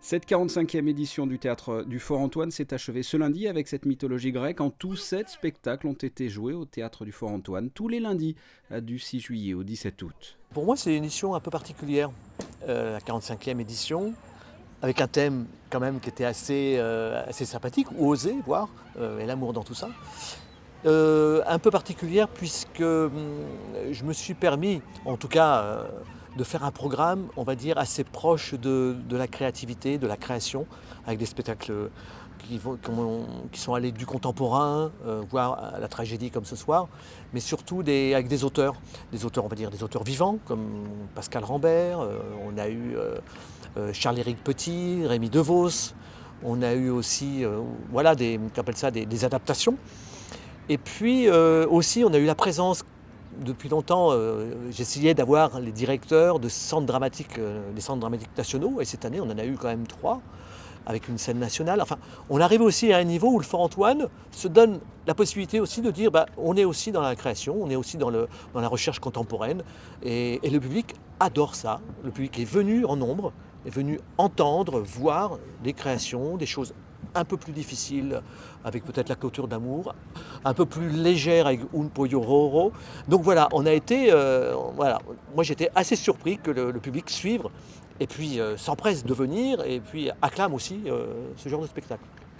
Cette 45e édition du Théâtre du Fort Antoine s'est achevée ce lundi avec cette mythologie grecque. En tout, 7 spectacles ont été joués au Théâtre du Fort Antoine tous les lundis du 6 juillet au 17 août. Pour moi, c'est une édition un peu particulière, la 45e édition, avec un thème quand même qui était assez sympathique, ou osé, voire, et l'amour dans tout ça. Un peu particulière puisque je me suis permis, en tout cas, de faire un programme, on va dire, assez proche de la créativité, de la création, avec des spectacles qui sont allés du contemporain, voire à la tragédie comme ce soir, mais surtout avec des auteurs, on va dire, des auteurs vivants, comme Pascal Rambert, on a eu Charles-Éric Petit, Rémi DeVos, on a eu aussi voilà, des adaptations. Et puis aussi, on a eu la présence, depuis longtemps, j'essayais d'avoir les directeurs de centres dramatiques, des centres dramatiques nationaux, et cette année, on en a eu quand même 3, avec une scène nationale. Enfin, on arrive aussi à un niveau où le Fort Antoine se donne la possibilité aussi de dire, on est aussi dans la création, on est aussi dans la recherche contemporaine, et le public adore ça. Le public est venu en nombre, est venu entendre, voir des créations, des choses un peu plus difficile, avec peut-être la clôture d'amour, un peu plus légère avec Un Pollo Roro. Donc voilà, on a été, moi j'étais assez surpris que le public suive et puis s'empresse de venir et puis acclame aussi ce genre de spectacle.